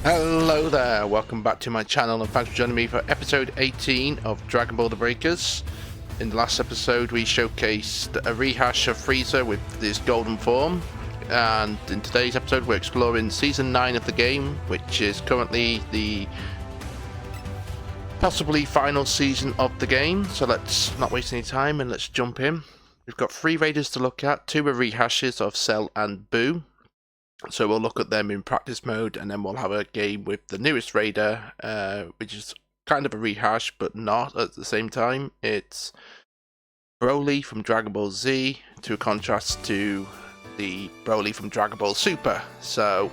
Hello there, welcome back to my channel and thanks for joining me for episode 18 of Dragon Ball The Breakers. In the last episode we showcased a rehash of Frieza with this golden form, and in today's episode we're exploring season 9 of the game, which is currently the possibly final season of the game. So let's not waste any time and let's jump in. We've got 3 raiders to look at, 2 are rehashes of Cell and Buu. So we'll look at them in practice mode, and then we'll have a game with the newest raider, which is kind of a rehash, but not at the same time. It's Broly from Dragon Ball Z, to contrast to the Broly from Dragon Ball Super. So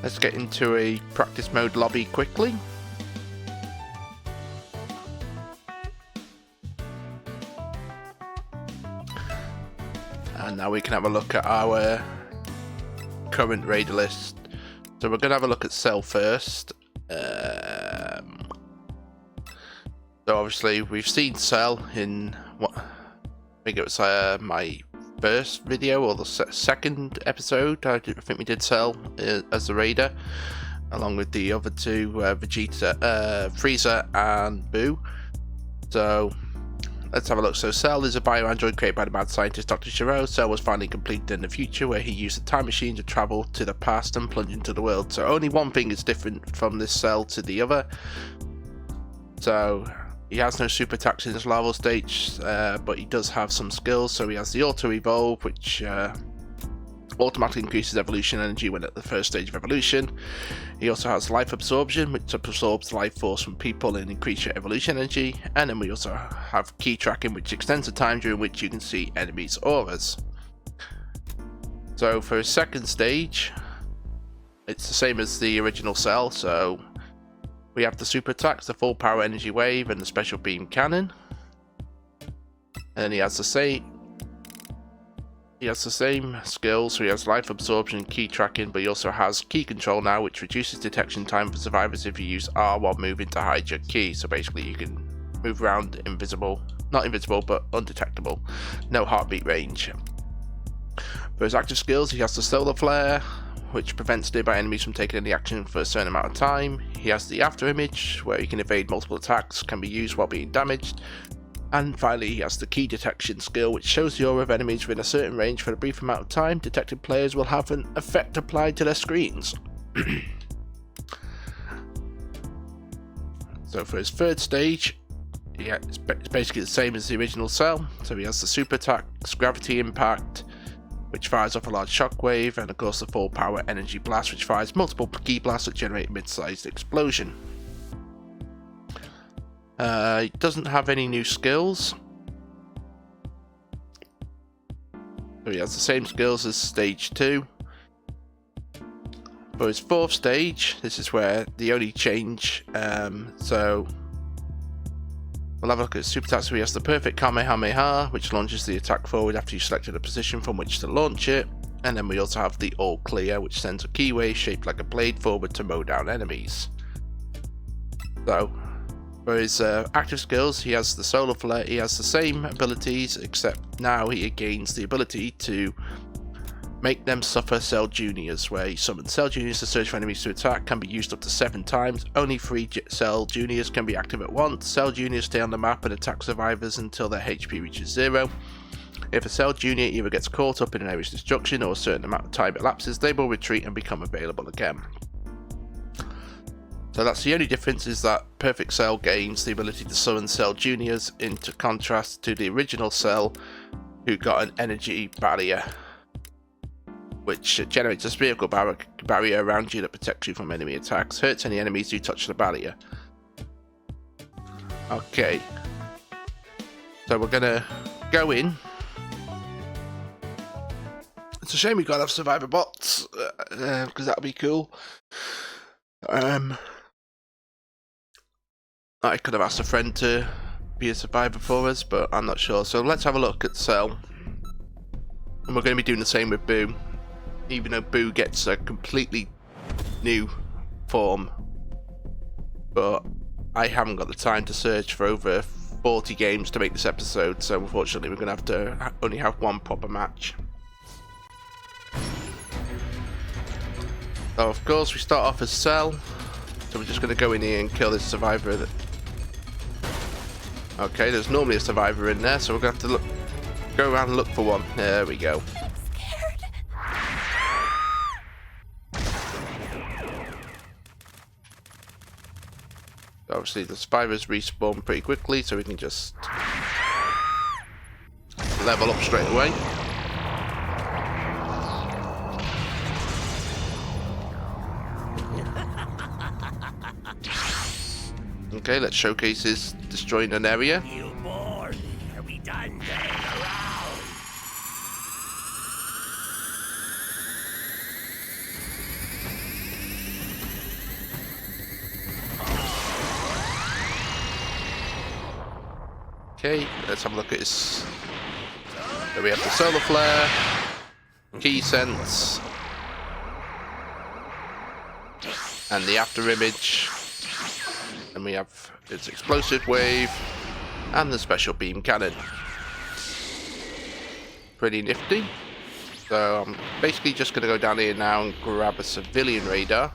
let's get into a practice mode lobby quickly. And now we can have a look at our current raider list. So we're going to have a look at Cell first. So obviously we've seen Cell in what I think it was my first video or the second episode. I think we did Cell as a raider, along with the other 2, Vegeta, Frieza and Buu. So let's have a look. So Cell is a bio-android created by the mad scientist Dr. Shiro. Cell was finally completed in the future, where he used a time machine to travel to the past and plunge into the world. So only one thing is different from this Cell to the other. So he has no super attacks in his larval stage, but he does have some skills. So he has the auto evolve, which automatically increases evolution energy when at the first stage of evolution. He also has life absorption, which absorbs life force from people and increases your evolution energy. And then we also have key tracking, which extends the time during which you can see enemies' auras. So for his second stage, it's the same as the original Cell. So we have the super attacks, the full power energy wave, and the special beam cannon. And he has the same skills, so he has life absorption and key tracking, but he also has key control now, which reduces detection time for survivors if you use R while moving to hide your key. So basically you can move around not invisible, but undetectable. No heartbeat range. For his active skills, he has the solar flare, which prevents nearby enemies from taking any action for a certain amount of time. He has the after image, where he can evade multiple attacks, can be used while being damaged. And finally, he has the key detection skill, which shows the aura of enemies within a certain range for a brief amount of time. Detected players will have an effect applied to their screens. So for his third stage, it's basically the same as the original Cell. So he has the super attacks, gravity impact, which fires off a large shockwave, and of course the full power energy blast, which fires multiple key blasts that generate a mid-sized explosion. He doesn't have any new skills, so he has the same skills as stage 2. For his 4th stage, this is where the only change, so we'll have a look at super attacks. So he has the perfect Kamehameha, which launches the attack forward after you selected a position from which to launch it, and then we also have the all clear, which sends a key wave shaped like a blade forward to mow down enemies. So for his active skills, he has the solar flare. He has the same abilities, except now he gains the ability to make them suffer Cell Juniors, where he summons Cell Juniors to search for enemies to attack. Can be used up to 7 times. Only 3 Cell Juniors can be active at once. Cell Juniors stay on the map and attack survivors until their HP reaches 0. If a Cell Junior either gets caught up in an area's destruction or a certain amount of time elapses, they will retreat and become available again. So that's the only difference, is that Perfect Cell gains the ability to summon Cell Juniors, in contrast to the original Cell, who got an energy barrier, which generates a spherical barrier around you that protects you from enemy attacks, hurts any enemies who touch the barrier. Okay, so we're gonna go in. It's a shame we can't have survivor bots, because that'd be cool. I could have asked a friend to be a survivor for us, but I'm not sure. So let's have a look at Cell. And we're going to be doing the same with Buu, even though Buu gets a completely new form. But I haven't got the time to search for over 40 games to make this episode, so unfortunately we're going to have to only have one proper match. So of course we start off as Cell. So we're just going to go in here and kill this survivor. Okay, there's normally a survivor in there, so we're going to have to go around and look for one. There we go. Obviously the survivors respawn pretty quickly, so we can just level up straight away. Okay, let's showcase his destroying an area. You bored? Are we done playing around? Okay, let's have a look at his. So we have the solar flare, key sense, and the after image. And we have its explosive wave and the special beam cannon. Pretty nifty. So I'm basically just going to go down here now and grab a civilian radar,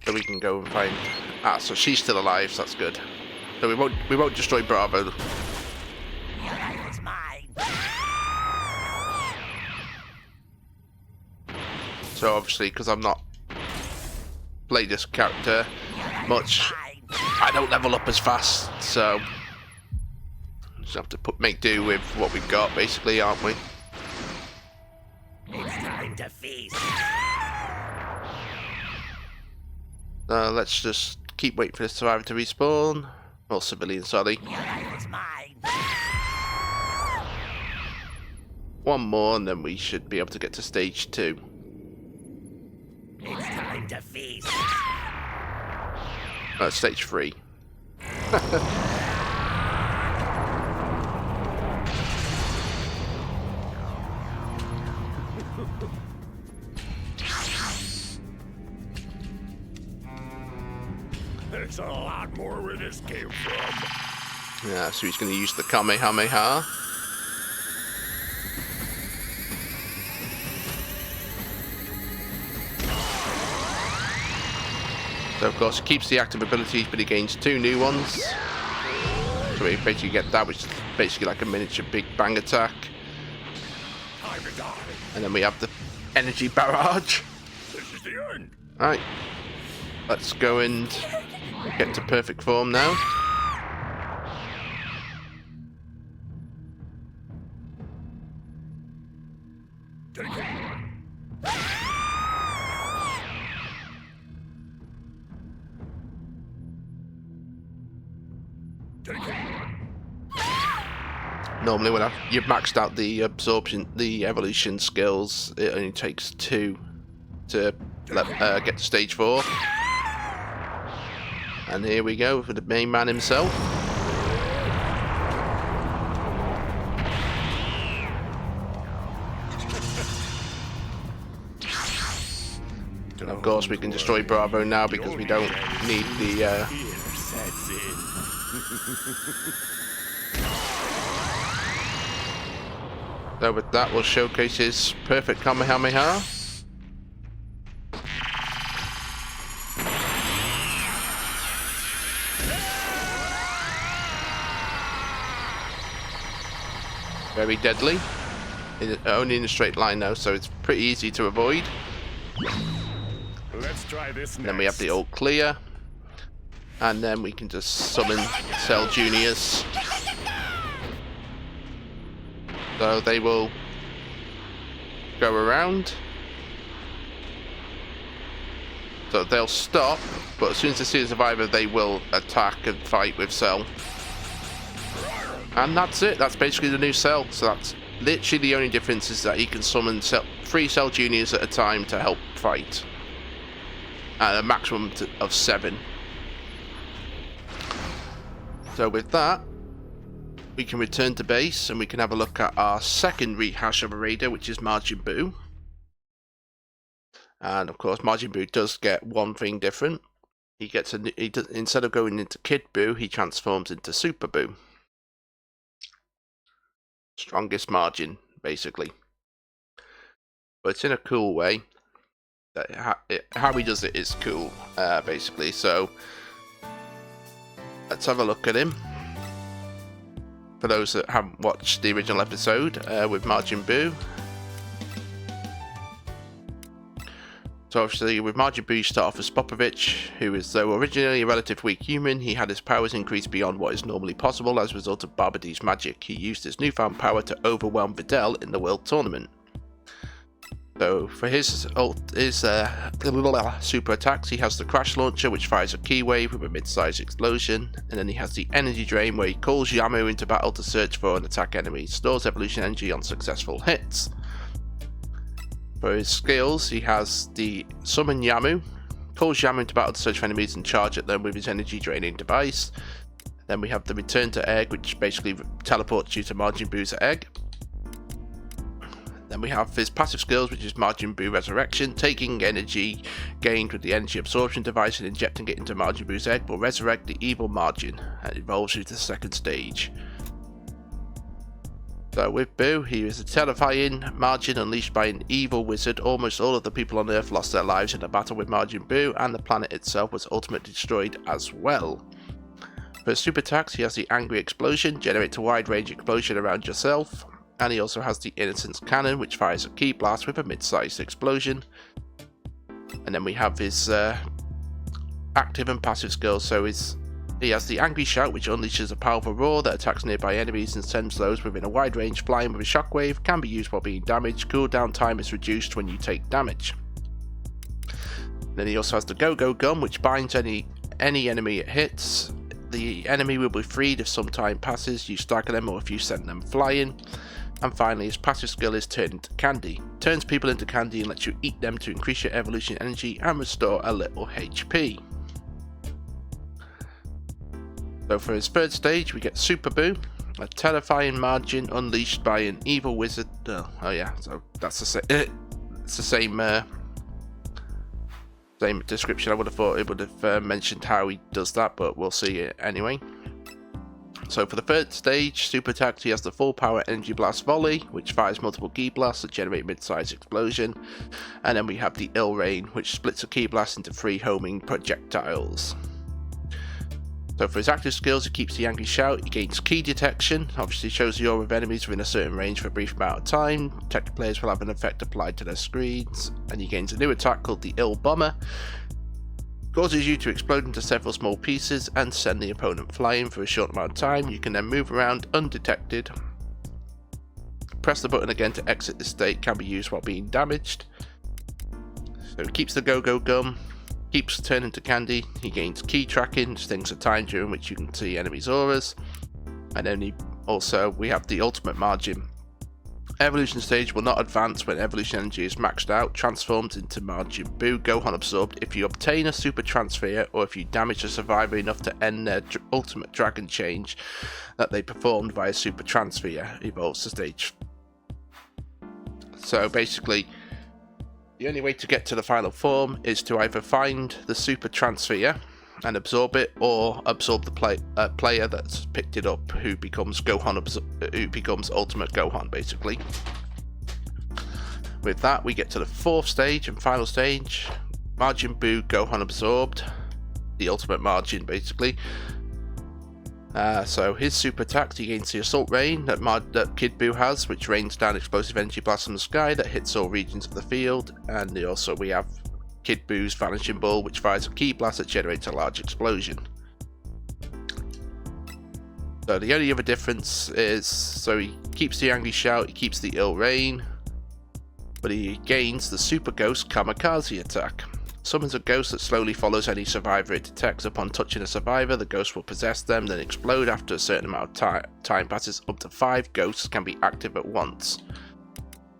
so we can go and find. Ah, so she's still alive. So that's good. So we won't destroy Bravo. Your life is mine. So obviously, because I'm not played this character much, I don't level up as fast, so just have to make do with what we've got, basically, aren't we? It's time to feast. Let's just keep waiting for the survivor to respawn. Or civilian, sorry. Your life is mine. One more, and then we should be able to get to stage 2. It's time to feast. Stage 3. There's a lot more where this came from. Yeah, so he's going to use the Kamehameha. So of course he keeps the active abilities, but he gains 2 new ones. So we basically get that, which is basically like a miniature Big Bang attack. Time to die. And then we have the energy barrage. This is the end. Right, let's go and get to perfect form now. Take it. Take it. Normally when you've maxed out the absorption, the evolution skills, it only takes 2 to get to stage 4. And here we go for the main man himself. And of course we can destroy Bravo now because we don't need the... Fear sets in. So with that we'll showcase his perfect Kamehameha. Very deadly. Only in a straight line though, so it's pretty easy to avoid. Let's try this next. Then we have the all clear. And then we can just summon Cell Juniors. So they will go around. So they'll stop, but as soon as they see a survivor, they will attack and fight with Cell. And that's it. That's basically the new Cell. So that's literally the only difference, is that he can summon 3 Cell Juniors at a time to help fight. At a maximum of 7. So with that, we can return to base and we can have a look at our second rehash of a raider, which is Majin Buu. And of course, Majin Buu does get one thing different. He gets instead of going into Kid Buu, he transforms into Super Buu. Strongest Majin, basically. But it's in a cool way. how he does it is cool, basically. So let's have a look at him. For those that haven't watched the original episode with Majin Buu. So obviously with Majin Buu you start off as Popovich, who is, though originally a relatively weak human, he had his powers increased beyond what is normally possible as a result of Babadee's magic. He used his newfound power to overwhelm Videl in the World Tournament. So for his super attacks, he has the Crash Launcher, which fires a Ki Wave with a mid-sized explosion, and then he has the Energy Drain, where he calls Yamu into battle to search for and attack enemies, stores evolution energy on successful hits. For his skills, he has the Summon Yamu, calls Yamu into battle to search for enemies and charge at them with his energy draining device. Then we have the Return to Egg, which basically teleports you to Majin Buu's egg. Then we have his passive skills, which is Majin Buu Resurrection. Taking energy gained with the energy absorption device and injecting it into Majin Buu's egg will resurrect the evil Majin, and evolves you to the second stage. So with Buu, he is a terrifying Majin unleashed by an evil wizard. Almost all of the people on Earth lost their lives in a battle with Majin Buu, and the planet itself was ultimately destroyed as well. For his super attacks, he has the Angry Explosion, generates a wide range explosion around yourself. And he also has the Innocence Cannon, which fires a Ki Blast with a mid-sized explosion. And then we have his active and passive skills. So he has the Angry Shout, which unleashes a powerful roar that attacks nearby enemies and sends those within a wide range flying with a shockwave. Can be used while being damaged. Cooldown time is reduced when you take damage. Then he also has the Go-Go Gun, which binds any enemy it hits. The enemy will be freed if some time passes, you stagger them, or if you send them flying. And finally, his passive skill is Turn into Candy. Turns people into candy and lets you eat them to increase your evolution energy and restore a little HP. So for his third stage, we get Super Buu, a terrifying Majin unleashed by an evil wizard. Oh yeah, so that's the same description. I would have thought it would have mentioned how he does that, but we'll see it anyway. So for the third stage, super attacks, he has the full power Energy Blast Volley, which fires multiple Ki Blasts that generate mid-sized explosion. And then we have the Ill Rain, which splits a Ki Blast into 3 homing projectiles. So for his active skills, he keeps the Angry Shout, he gains Ki Detection, obviously shows the aura of enemies within a certain range for a brief amount of time. Detected players will have an effect applied to their screens. And he gains a new attack called the Ill Bomber. Causes you to explode into several small pieces and send the opponent flying for a short amount of time. You can then move around undetected. Press the button again to exit this state, can be used while being damaged. So he keeps the Go-Go Gun, keeps turning to candy, he gains Ki Tracking, things a time during which you can see enemies' auras. And then we have the Ultimate Majin. Evolution stage will not advance when evolution energy is maxed out, transformed into Majin Buu, Gohan Absorbed if you obtain a super transfer or if you damage a survivor enough to end their ultimate dragon change that they performed via super transfer, evolves to stage. So basically, the only way to get to the final form is to either find the super transfer and absorb it, or absorb the player that's picked it up, who becomes Ultimate Gohan, basically. With that, we get to the fourth stage and final stage, Majin Buu Gohan Absorbed, the Ultimate Majin, basically. So his super attacks, he gains the Assault Rain that Kid Buu has, which rains down explosive energy blasts from the sky that hits all regions of the field, and we have Kid Buu's Vanishing Ball, which fires a Ki Blast that generates a large explosion. So the only other difference is, so he keeps the Angry Shout, he keeps the Ill Rain, but he gains the Super Ghost Kamikaze attack. Summons a ghost that slowly follows any survivor it detects. Upon touching a survivor, the ghost will possess them, then explode after a certain amount of time passes. Up to 5 ghosts can be active at once.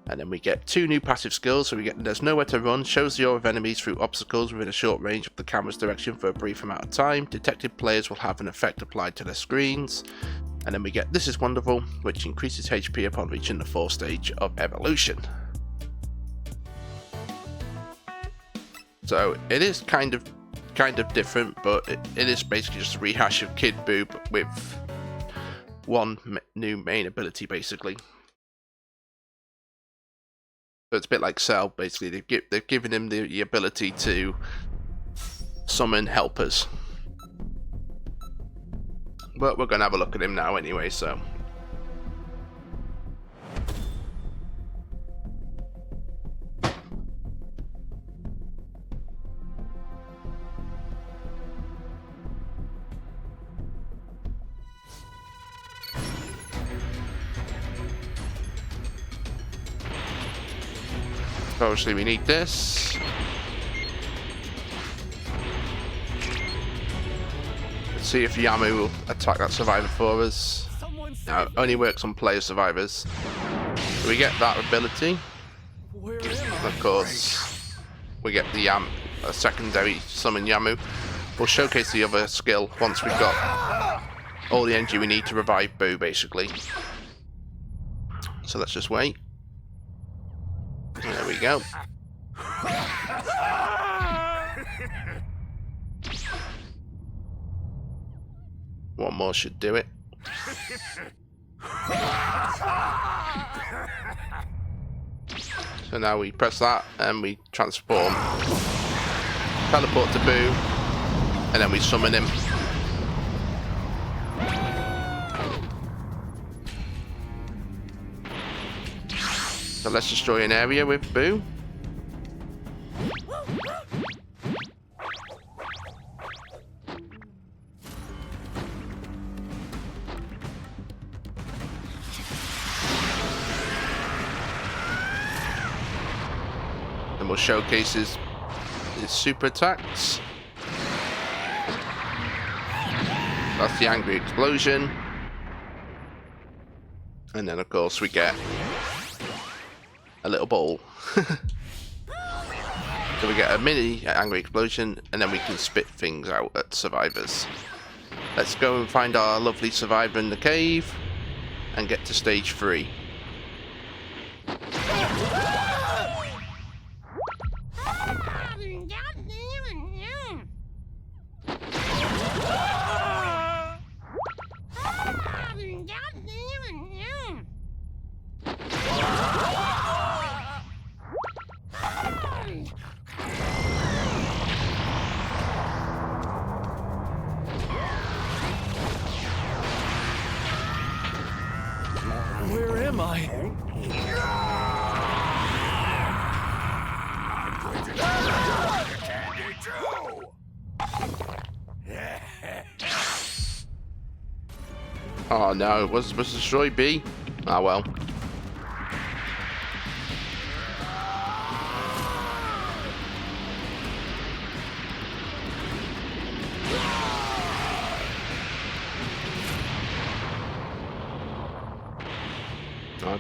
And then we get 2 new passive skills. So we get There's Nowhere to Run, shows the aura of enemies through obstacles within a short range of the camera's direction for a brief amount of time. Detected players will have an effect applied to their screens. And then we get This Is Wonderful, which increases HP upon reaching the 4th stage of evolution. So it is kind of different, but it is basically just a rehash of Kid Buu, but with one new main ability, basically. So it's a bit like Cell, basically. They've given him the ability to summon helpers. But we're going to have a look at him now anyway, so... Obviously we need this. Let's see if Yamu will attack that survivor for us. No, it only works on player survivors. So we get that ability. Of course, we get the a secondary summon Yamu. We'll showcase the other skill once we've got all the energy we need to revive Buu, basically. So let's just wait. There we go. One more should do it. So now we press that and we transform. Teleport to Buu. And then we summon him. So let's destroy an area with Buu. Then we'll showcase his super attacks. That's the angry explosion. And then of course we get a little ball. So we get a mini angry explosion, and then we can spit things out at survivors. Let's go and find our lovely survivor in the cave and get to stage 3. Where am I? Oh no, it wasn't supposed to destroy B? Ah well.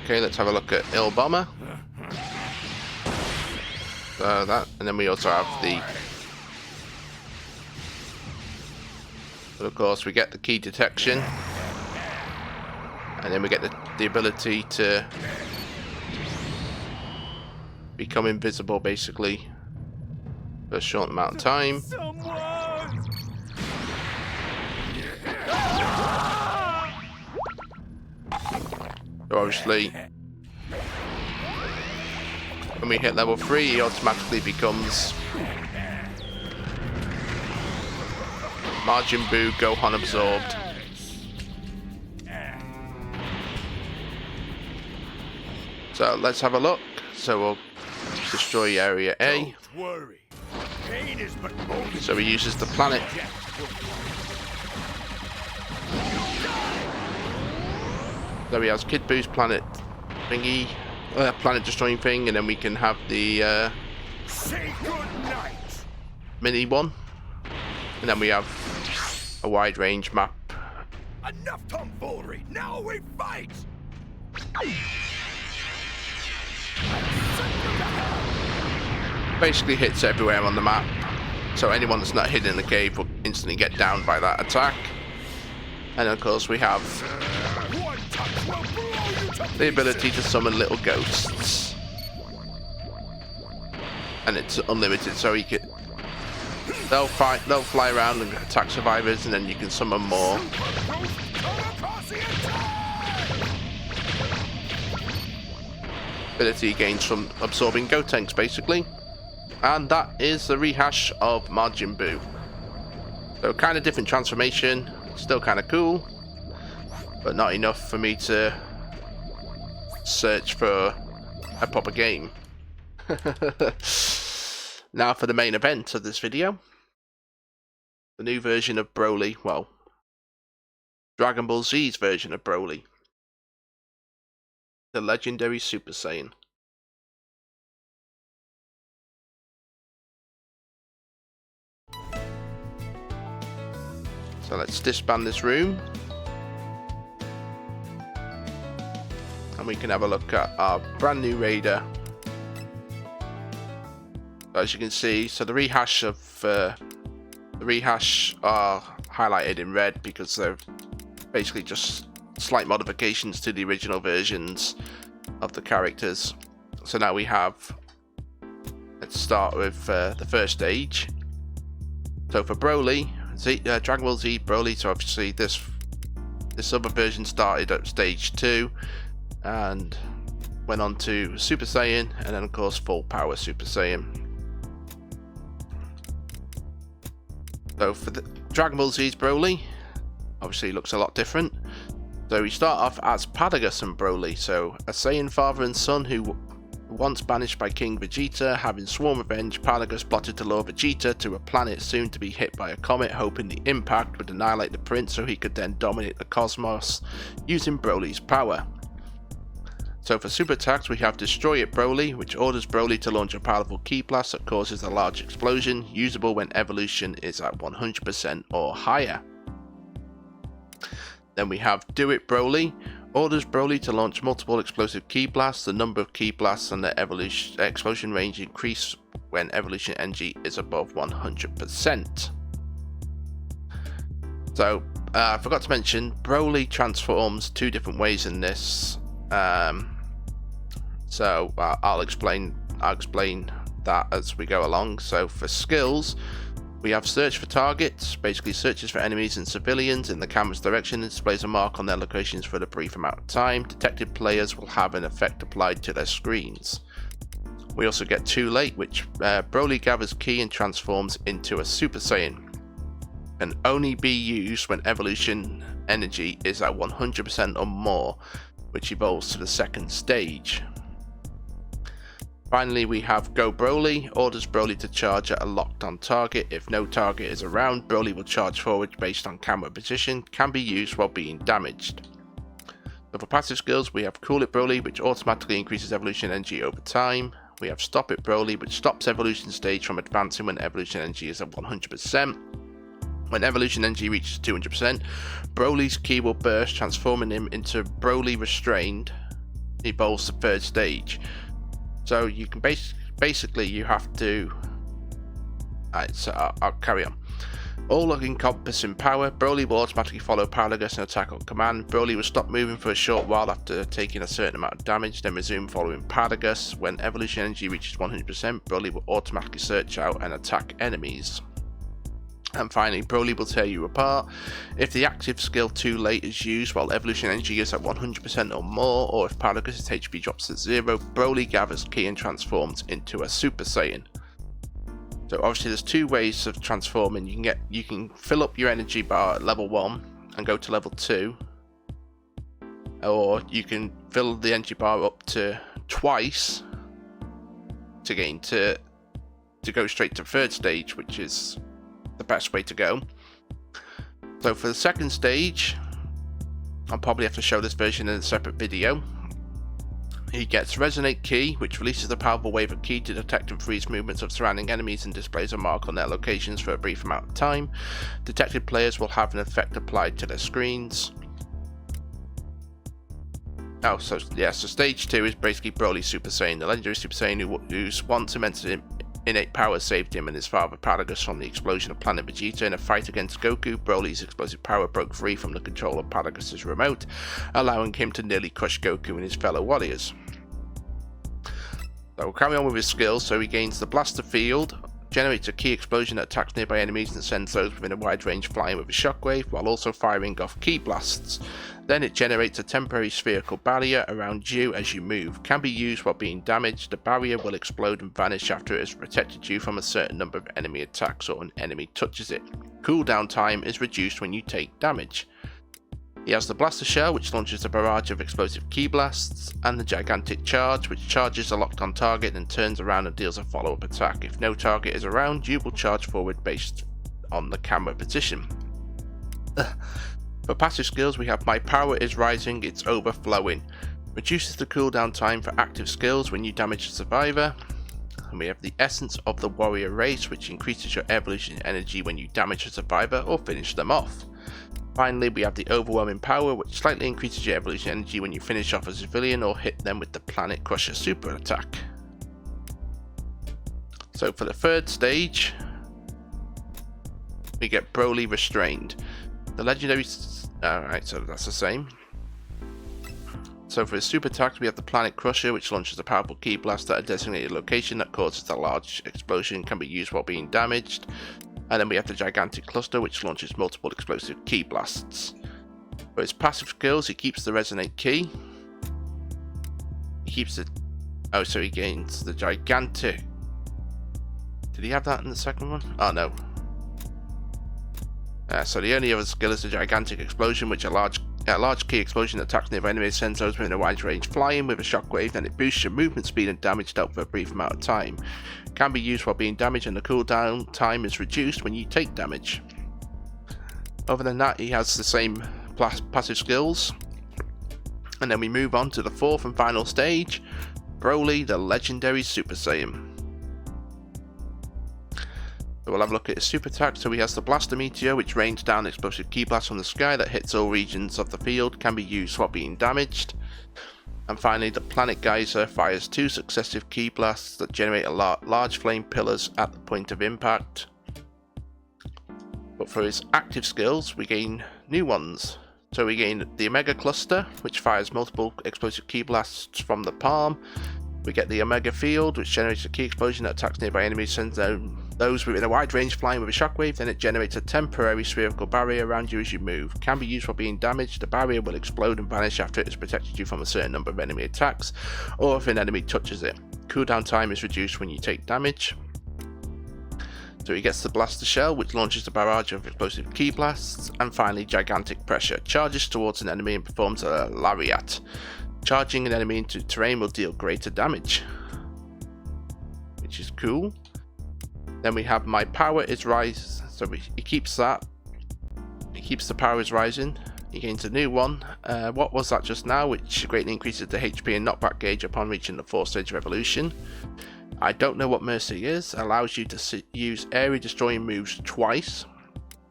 Okay, let's have a look at Il Bomber. So that, and then we also have the... But of course we get the key detection. And then we get the ability to become invisible, basically, for a short amount of time. So obviously, when we hit level 3, he automatically becomes Majin Buu Gohan Absorbed. So let's have a look. So we'll destroy area A. So he uses the planet. So he has Kid Buu's planet thingy, planet destroying thing, and then we can have the mini one, and then we have a wide range map. Enough tomfoolery! Now we fight! Basically hits everywhere on the map, so anyone that's not hidden in the cave will instantly get downed by that attack. And of course we have the ability to summon little ghosts, and it's unlimited, so you can they'll fly around and attack survivors, and then you can summon more. ability he gains from absorbing Gotenks, basically. And that is the rehash of Majin Buu. So kind of different transformation, still kind of cool, but not enough for me to search for a proper game. Now for the main event of this video. The new version of Broly, well, Dragon Ball Z's version of Broly. The legendary Super Saiyan. So let's disband this room. And we can have a look at our brand new Raider. As you can see, so the rehash are highlighted in red because they're basically just slight modifications to the original versions of the characters. So now we have, let's start with the first stage. So for Broly, Dragon Ball Z Broly, so obviously this other version started at stage 2 and went on to Super Saiyan, and then of course full power Super Saiyan. So for the Dragon Ball Z's Broly, obviously looks a lot different. So we start off as Padagus and Broly, so a Saiyan father and son who once banished by King Vegeta, having sworn revenge, Padagus plotted to lure Vegeta to a planet soon to be hit by a comet, hoping the impact would annihilate the prince so he could then dominate the cosmos using Broly's power. So for super attacks we have Destroy It Broly, which orders Broly to launch a powerful ki blast that causes a large explosion, usable when evolution is at 100% or higher. Then we have Do It Broly, orders Broly to launch multiple explosive ki blasts. The number of ki blasts and the explosion range increase when evolution energy is above 100%. So I forgot to mention, Broly transforms 2 different ways in this. So I'll explain that as we go along. So for skills, we have Search for Targets, basically searches for enemies and civilians in the camera's direction and displays a mark on their locations for a brief amount of time. Detected players will have an effect applied to their screens. We also get Too Late, which Broly gathers ki and transforms into a Super Saiyan. Can only be used when evolution energy is at 100% or more, which evolves to the second stage. Finally, we have Go Broly, orders Broly to charge at a locked on target. If no target is around, Broly will charge forward based on camera position, can be used while being damaged. So for passive skills, we have Cool It Broly, which automatically increases evolution energy over time. We have Stop It Broly, which stops evolution stage from advancing when evolution energy is at 100%. When evolution energy reaches 200%, Broly's ki will burst, transforming him into Broly Restrained. He evolves to third stage. So you can basically you have to. Alright, so I'll carry on. All encompassing power. Broly will automatically follow Padagus and attack on command. Broly will stop moving for a short while after taking a certain amount of damage, then resume following Padagus. When evolution energy reaches 100%, Broly will automatically search out and attack enemies. And finally, Broly will tear you apart. If the active skill Too Late is used while evolution energy is at 100% or more, or if Padagus' HP drops to 0, Broly gathers ki and transforms into a Super Saiyan. So obviously there's 2 ways of transforming. You can fill up your energy bar at level 1 and go to level 2, or you can fill the energy bar up to twice to go straight to third stage, which is the best way to go. So for the second stage, I'll probably have to show this version in a separate video. He gets Resonate Ki, which releases a powerful wave of ki to detect and freeze movements of surrounding enemies and displays a mark on their locations for a brief amount of time. Detected players will have an effect applied to their screens. Oh, so stage 2 is basically Broly Super Saiyan, the legendary Super Saiyan whose once immense innate power saved him and his father Padagus from the explosion of planet Vegeta. In a fight against Goku, Broly's explosive power broke free from the control of Padagus' remote, allowing him to nearly crush Goku and his fellow warriors. So we'll carry on with his skills. So he gains the Blaster Field, generates a key explosion that attacks nearby enemies and sends those within a wide range flying with a shockwave, while also firing off key blasts. Then it generates a temporary spherical barrier around you as you move. Can be used while being damaged. The barrier will explode and vanish after it has protected you from a certain number of enemy attacks or an enemy touches it. Cooldown time is reduced when you take damage. He has the Blaster Shell, which launches a barrage of explosive key blasts, and the Gigantic Charge, which charges a locked on target and turns around and deals a follow-up attack. If no target is around, you will charge forward based on the camera position. For passive skills, we have My Power is Rising, It's Overflowing. Reduces the cooldown time for active skills when you damage a survivor. And we have the Essence of the Warrior Race, which increases your evolution energy when you damage a survivor or finish them off. Finally, we have the Overwhelming Power, which slightly increases your evolution energy when you finish off a civilian or hit them with the Planet Crusher super attack. So for the third stage, we get Broly Restrained. The legendary... Alright, so that's the same. So for his super attacks, we have the Planet Crusher, which launches a powerful key blast at a designated location that causes a large explosion, can be used while being damaged. And then we have the Gigantic Cluster, which launches multiple explosive key blasts. For his passive skills, he keeps the Resonate Key. He keeps the... Oh, so he gains the Gigantic... Did he have that in the second one? Oh, no. So the only other skill is the Gigantic Explosion, which a large key explosion that attacks nearby enemies, sends those within a wide range flying with a shockwave, then it boosts your movement speed and damage dealt for a brief amount of time. Can be used while being damaged, and the cooldown time is reduced when you take damage. Other than that, he has the same passive skills. And then we move on to the fourth and final stage, Broly, the Legendary Super Saiyan. So we'll have a look at his super attack. So he has the Blaster Meteor, which rains down explosive key blasts from the sky that hits all regions of the field, can be used while being damaged. And finally, the Planet Geyser fires 2 successive key blasts that generate large flame pillars at the point of impact. But for his active skills, we gain new ones. So we gain the Omega Cluster, which fires multiple explosive key blasts from the palm. We get the Omega Field, which generates a key explosion that attacks nearby enemies, sends those within a wide range flying with a shockwave, then it generates a temporary spherical barrier around you as you move. Can be used for being damaged. The barrier will explode and vanish after it has protected you from a certain number of enemy attacks, or if an enemy touches it. Cooldown time is reduced when you take damage. So he gets the Blaster Shell, which launches a barrage of explosive key blasts, and finally Gigantic Pressure. Charges towards an enemy and performs a Lariat. Charging an enemy into terrain will deal greater damage, which is cool. Then we have My Power is Rise, so he keeps that. He keeps the Power is Rising. He gains a new one. What was that just now? Which greatly increases the HP and knockback gauge upon reaching the 4th stage of evolution. I don't know what Mercy is. Allows you to use area destroying moves twice.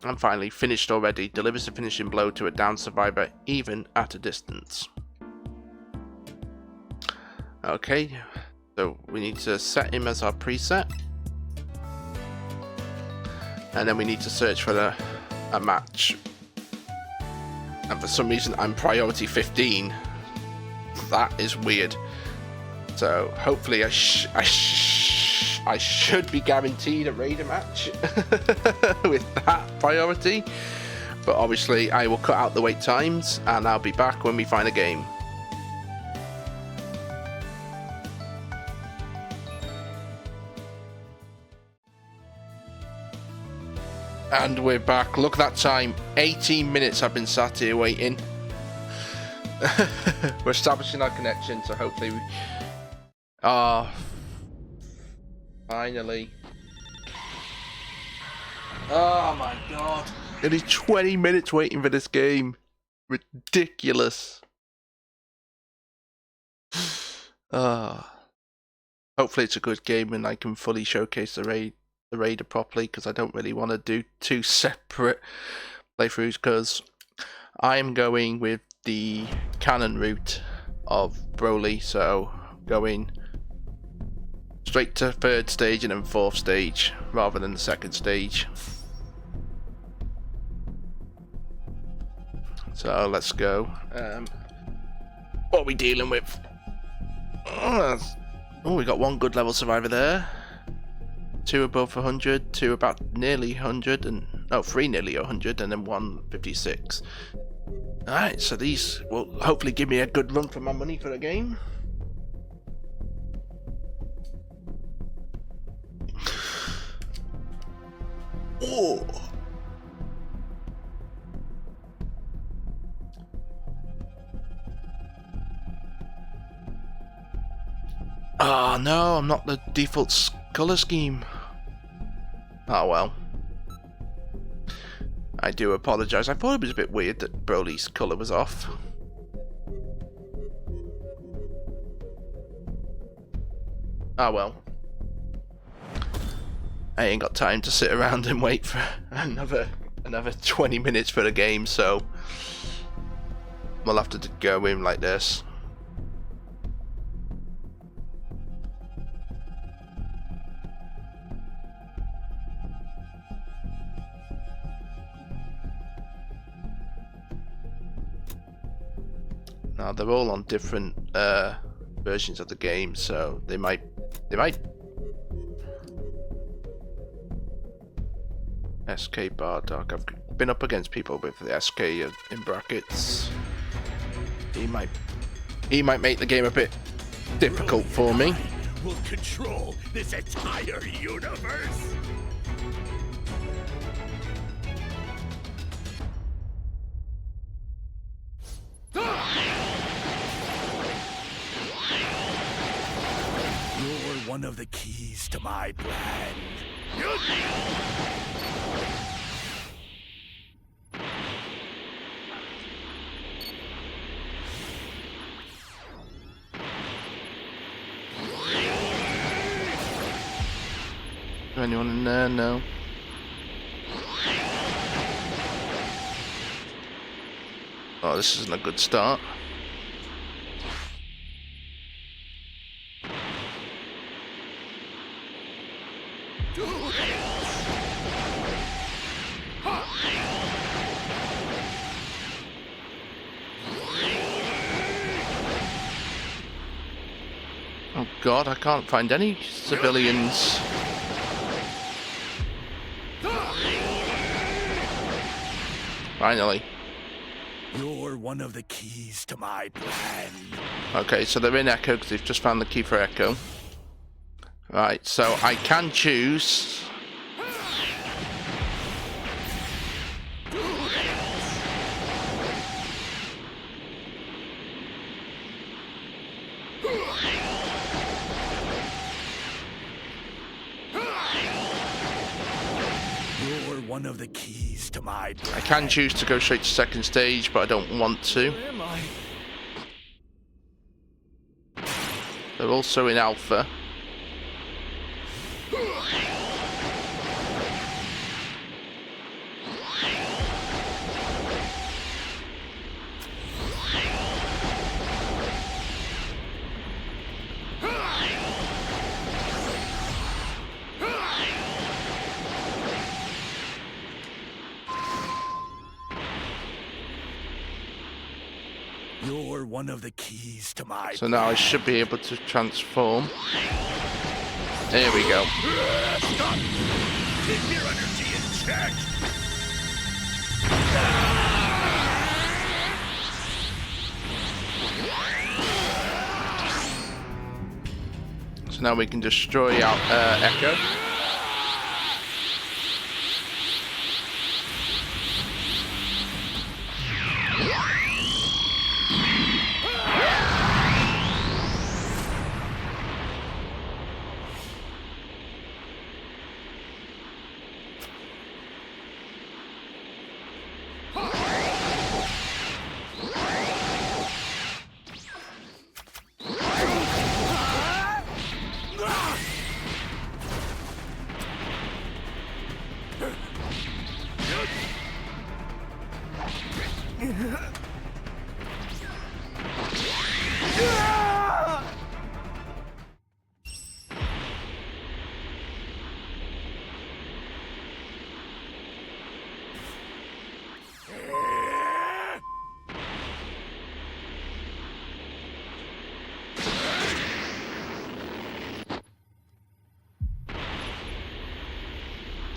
And finally, Finished Already. Delivers a finishing blow to a downed survivor even at a distance. Okay, so we need to set him as our preset. And then we need to search for a match. And for some reason I'm priority 15. That is weird. So hopefully I should be guaranteed a raider match with that priority. But obviously I will cut out the wait times and I'll be back when we find a game. And we're back. Look at that time. 18 minutes I've been sat here waiting. We're establishing our connection, so hopefully we... finally. Oh my god. It is 20 minutes waiting for this game. Ridiculous. Hopefully it's a good game and I can fully showcase the raider properly, because I don't really want to do 2 separate playthroughs, because I am going with the canon route of Broly, so going straight to 3rd stage and then 4th stage rather than the 2nd stage. So let's go. What are we dealing with? Oh, we got one good level survivor there. 2 above 100, 2 about nearly 100, and no, 3 nearly 100, and then 1 56. Alright, so these will hopefully give me a good run for my money for the game. Oh! Oh no, I'm not the default colour scheme. Oh well. I do apologise. I thought it was a bit weird that Broly's colour was off. Oh well. I ain't got time to sit around and wait for another 20 minutes for the game, so we'll have to go in like this. Now they're all on different versions of the game, so they might SK Bardock. I've been up against people with the SK in brackets. He might make the game a bit difficult for me. Will control this entire universe. You're one of the keys to my plan. Anyone in there? No. Oh, this isn't a good start. Oh god, I can't find any civilians. Finally. You're one of the keys to my plan. Okay, so they're in Echo because they've just found the key for Echo. Right, so I can choose. One of the keys to my plan. I can choose to go straight to second stage, but I don't want to. Where am I? They're also in Alpha. You're one of the keys to my So now I should be able to transform. There we go. Stop! Keep your energy in check! So now we can destroy our Echo.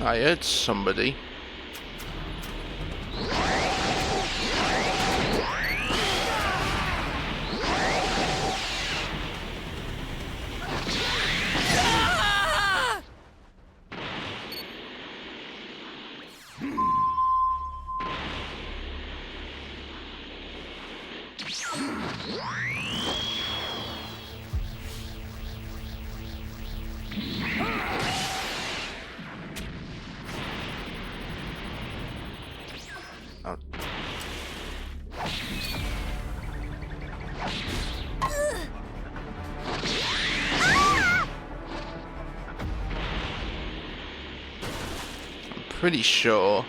I heard somebody. Oh. I'm pretty sure.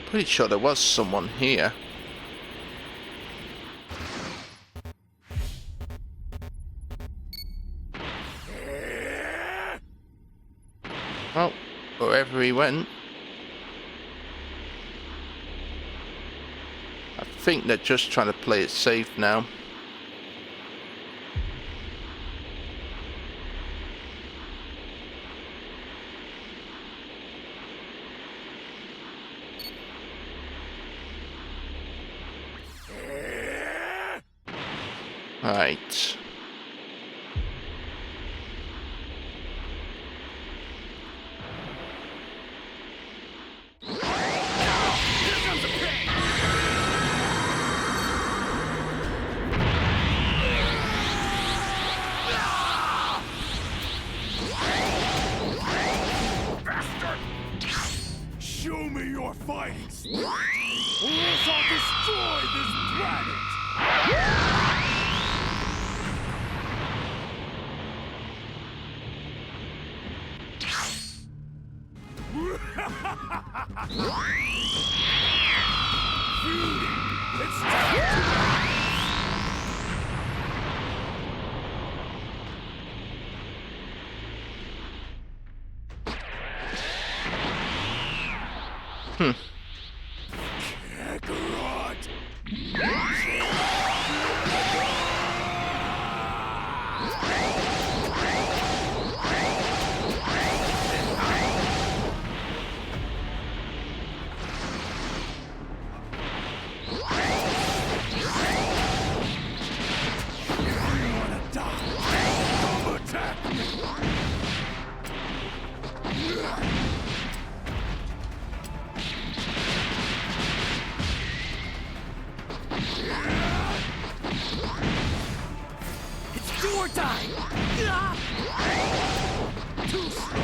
Pretty sure there was someone here. Well, wherever he went. I think they're just trying to play it safe now. Right. Show me your fighting skills, or else I'll destroy this planet! It's time to Kakarot! You wanna die? Come attack me! It's do or die! Too slow!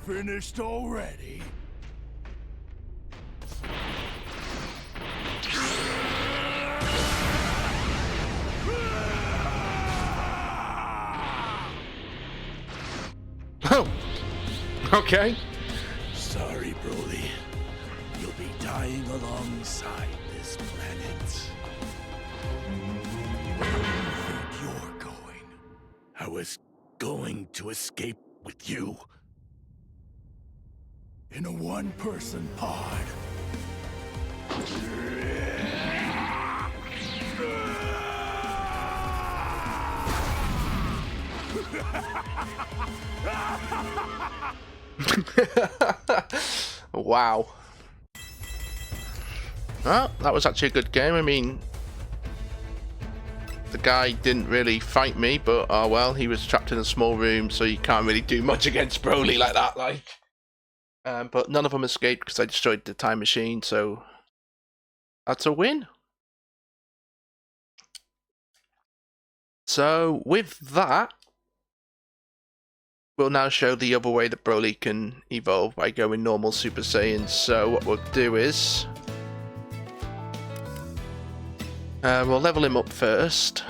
Finished already? Oh! Okay. Sorry, Broly. You'll be dying alongside this planet. Where do you think you're going? I was going to escape with you. In a one-person pod. Wow. Well, that was actually a good game. I mean, the guy didn't really fight me, but oh well, he was trapped in a small room, so you can't really do much against Broly like that. But none of them escaped because I destroyed the time machine, so that's a win. So with that, we'll now show the other way that Broly can evolve by going normal Super Saiyan. So what we'll do is we'll level him up first.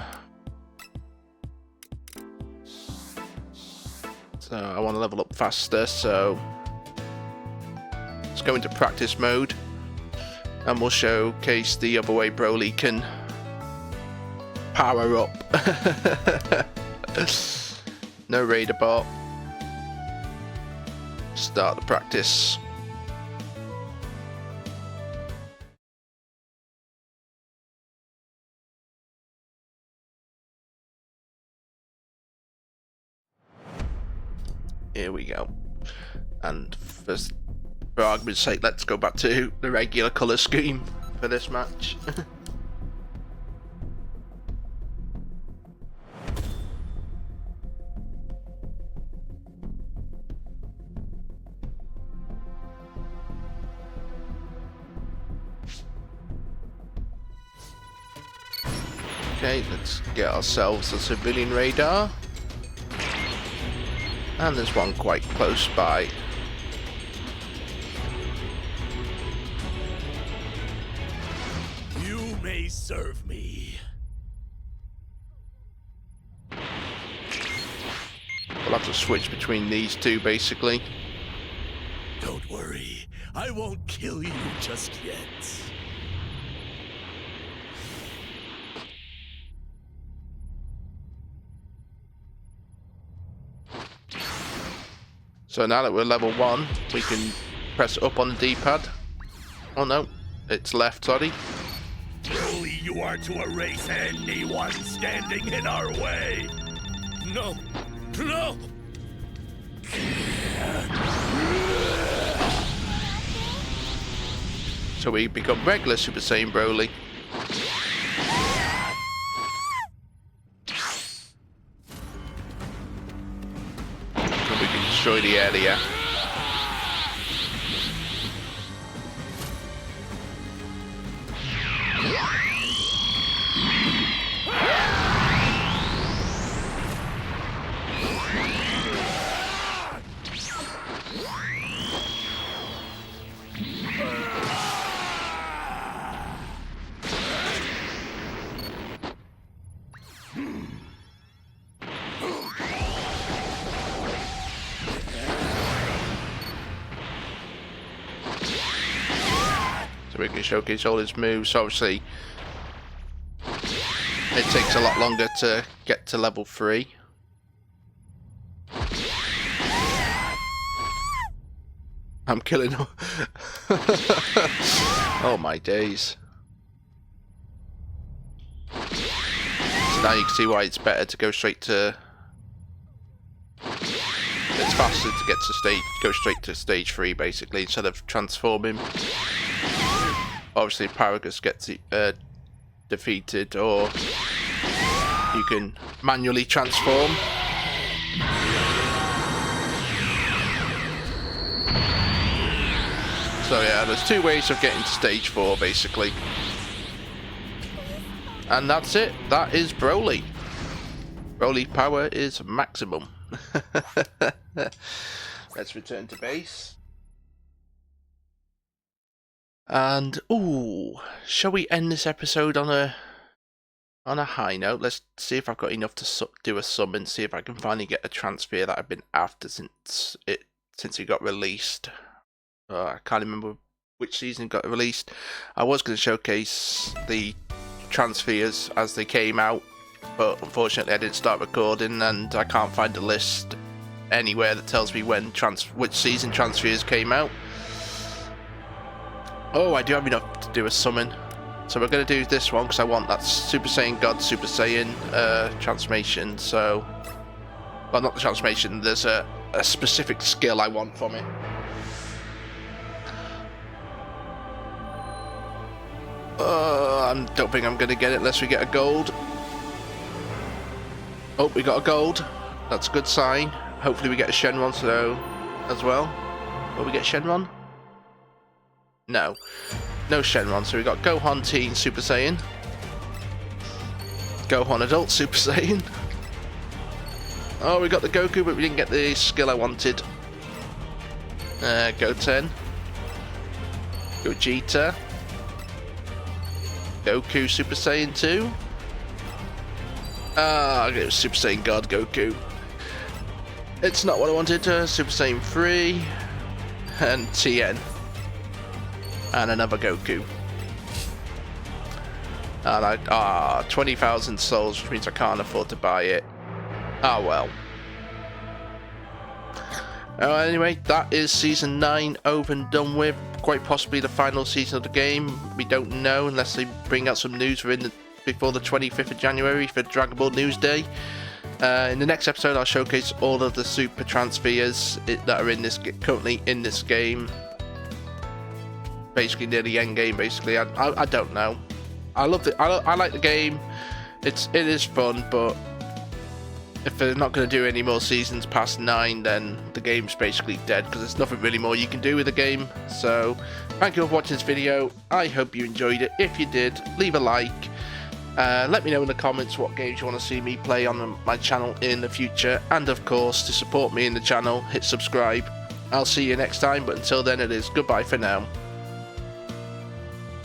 So I want to level up faster, so let's go into practice mode and we'll showcase the other way Broly can power up. No Raider Bot. Start the practice. Here we go. And for argument's sake, let's go back to the regular colour scheme for this match. Okay, let's get ourselves a civilian radar. And there's one quite close by. You may serve me. We'll have to switch between these two, basically. Don't worry, I won't kill you just yet. So now that we're level 1, we can press up on the D-pad. Oh no, it's left, sorry. Broly, you are to erase anyone standing in our way. No, no! So we become regular Super Saiyan Broly. So we can destroy the area. We can showcase all his moves. Obviously, it takes a lot longer to get to level 3. I'm killing him. Oh my days. So now you can see why it's better to go straight to... It's faster to get to go straight to stage 3 basically, instead of transforming. Obviously, Paragus gets defeated, or you can manually transform. So yeah, there's 2 ways of getting to stage 4, basically. And that's it. That is Broly. Broly power is maximum. Let's return to base. And ooh, shall we end this episode on a high note? Let's see if I've got enough to do a summon. See if I can finally get a transfer that I've been after since it got released. I can't remember which season it got released. I was going to showcase the transfers as they came out, but unfortunately I didn't start recording, and I can't find a list anywhere that tells me which season transfers came out. Oh, I do have enough to do a summon. So we're going to do this one because I want that Super Saiyan God, Super Saiyan transformation. So, well, not the transformation, there's a specific skill I want from it. I don't think I'm going to get it unless we get a gold. Oh, we got a gold. That's a good sign. Hopefully we get a Shenron so as well. Will we get Shenron? No. No Shenron. So we got Gohan Teen Super Saiyan. Gohan Adult Super Saiyan. Oh, we got the Goku, but we didn't get the skill I wanted. Goten. Gogeta. Goku Super Saiyan 2. I'll get Super Saiyan God Goku. It's not what I wanted. Super Saiyan 3. And TN. And another Goku. And 20,000 souls, which means I can't afford to buy it. Ah, well. Anyway, that is Season 9 over and done with. Quite possibly the final season of the game. We don't know unless they bring out some news before the 25th of January for Dragon Ball News Day. In the next episode, I'll showcase all of the super transfers that are currently in this game. Basically near the end game. Basically, I don't know. I love it. I like the game. It is fun, but if they're not going to do any more seasons past 9, then the game's basically dead because there's nothing really more you can do with the game. So, thank you for watching this video. I hope you enjoyed it. If you did, leave a like. Let me know in the comments what games you want to see me play on my channel in the future. And of course, to support me in the channel, hit subscribe. I'll see you next time, but until then it is goodbye for now.